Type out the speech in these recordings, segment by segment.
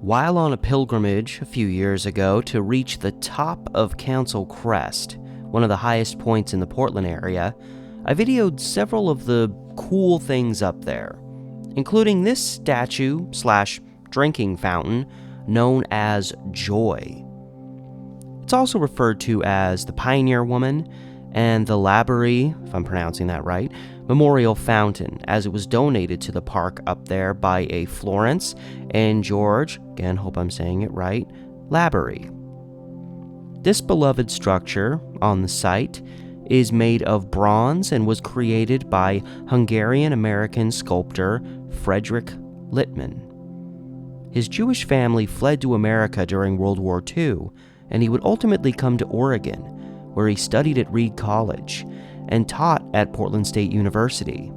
While on a pilgrimage a few years ago to reach the top of Council Crest, one of the highest points in the Portland area, I videoed several of the cool things up there, including this statue/drinking fountain known as Joy. It's also referred to as the Pioneer Woman and the Laberee, if I'm pronouncing that right, Memorial Fountain, as it was donated to the park up there by a Florence and George, again, hope I'm saying it right, Laberee. This beloved structure on the site is made of bronze and was created by Hungarian-American sculptor Frederick Littmann. His Jewish family fled to America during World War II, and he would ultimately come to Oregon, where he studied at Reed College and taught at Portland State University.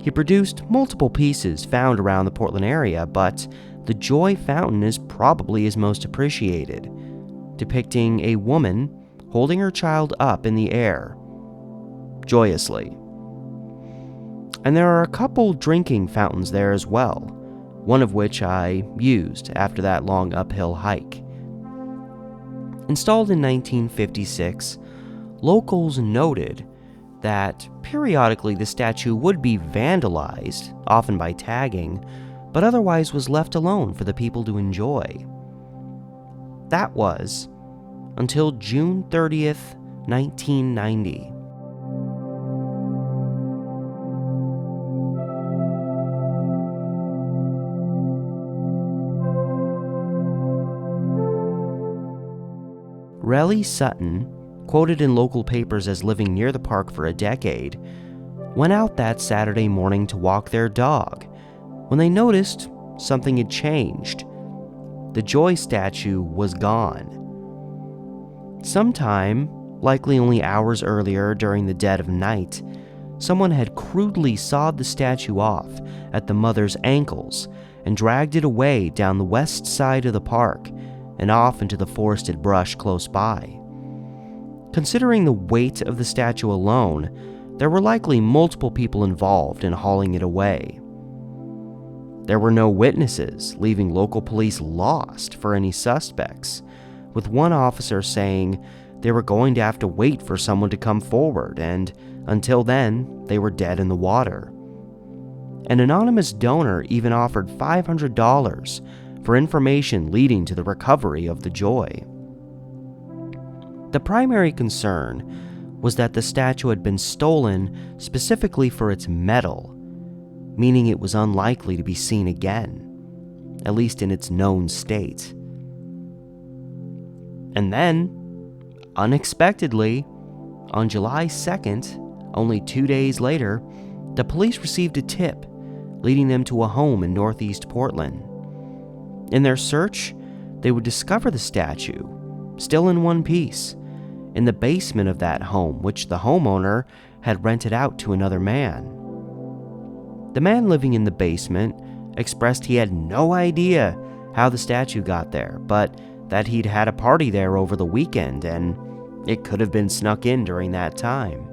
He produced multiple pieces found around the Portland area, but the Joy Fountain is probably his most appreciated, depicting a woman holding her child up in the air, joyously. And there are a couple drinking fountains there as well, one of which I used after that long uphill hike. Installed in 1956, locals noted that periodically the statue would be vandalized, often by tagging, but otherwise was left alone for the people to enjoy. That was until June 30th, 1990. Relly Sutton, quoted in local papers as living near the park for a decade, went out that Saturday morning to walk their dog when they noticed something had changed. The Joy statue was gone. Sometime, likely only hours earlier during the dead of night, someone had crudely sawed the statue off at the mother's ankles and dragged it away down the west side of the park and off into the forested brush close by. Considering the weight of the statue alone, there were likely multiple people involved in hauling it away. There were no witnesses, leaving local police lost for any suspects, with one officer saying they were going to have to wait for someone to come forward, and until then, they were dead in the water. An anonymous donor even offered $500 for information leading to the recovery of the Joy. The primary concern was that the statue had been stolen specifically for its metal, meaning it was unlikely to be seen again, at least in its known state. And then, unexpectedly, on July 2nd, only 2 days later, the police received a tip leading them to a home in northeast Portland. In their search, they would discover the statue, still in one piece, in the basement of that home, which the homeowner had rented out to another man. The man living in the basement expressed he had no idea how the statue got there, but that he'd had a party there over the weekend and it could have been snuck in during that time.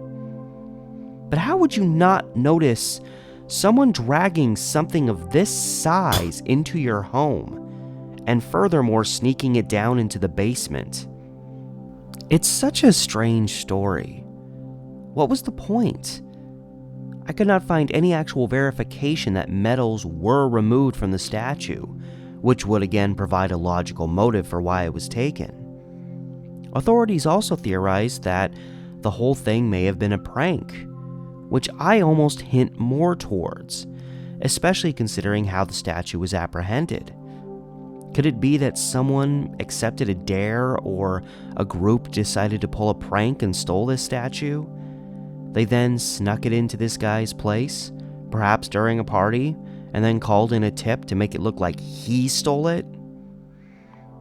But how would you not notice someone dragging something of this size into your home, and furthermore sneaking it down into the basement? It's such a strange story. What was the point? I could not find any actual verification that metals were removed from the statue, which would again provide a logical motive for why it was taken. Authorities also theorized that the whole thing may have been a prank, which I almost hint more towards, especially considering how the statue was apprehended. Could it be that someone accepted a dare, or a group decided to pull a prank and stole this statue? They then snuck it into this guy's place, perhaps during a party, and then called in a tip to make it look like he stole it?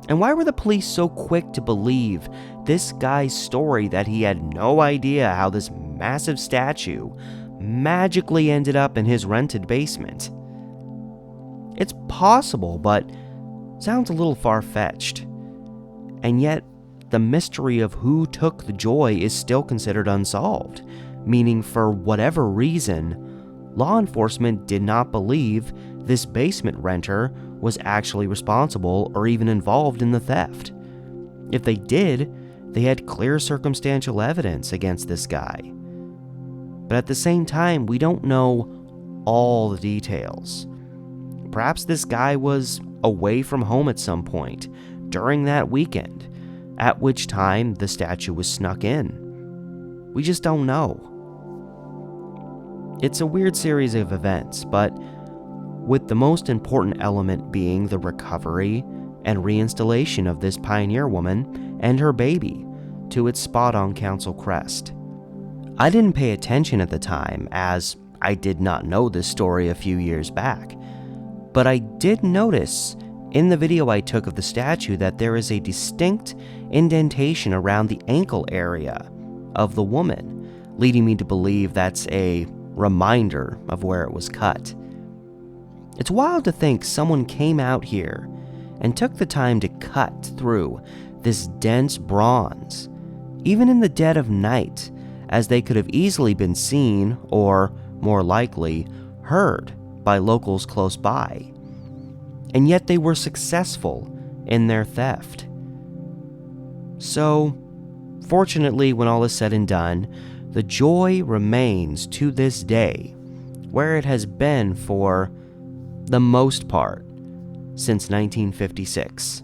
And why were the police so quick to believe this guy's story that he had no idea how this massive statue magically ended up in his rented basement? It's possible, but sounds a little far-fetched. And yet, the mystery of who took the Joy is still considered unsolved, meaning for whatever reason, law enforcement did not believe this basement renter was actually responsible or even involved in the theft. If they did, they had clear circumstantial evidence against this guy. But at the same time, we don't know all the details. Perhaps this guy was away from home at some point during that weekend, at which time the statue was snuck in. We just don't know. It's a weird series of events, but with the most important element being the recovery and reinstallation of this pioneer woman and her baby to its spot on Council Crest. I didn't pay attention at the time, as I did not know this story a few years back, but I did notice in the video I took of the statue that there is a distinct indentation around the ankle area of the woman, leading me to believe that's a reminder of where it was cut. It's wild to think someone came out here and took the time to cut through this dense bronze, even in the dead of night, as they could have easily been seen, or more likely, heard by locals close by. And yet they were successful in their theft. So, fortunately, when all is said and done, the joy remains to this day, where it has been for the most part since 1956.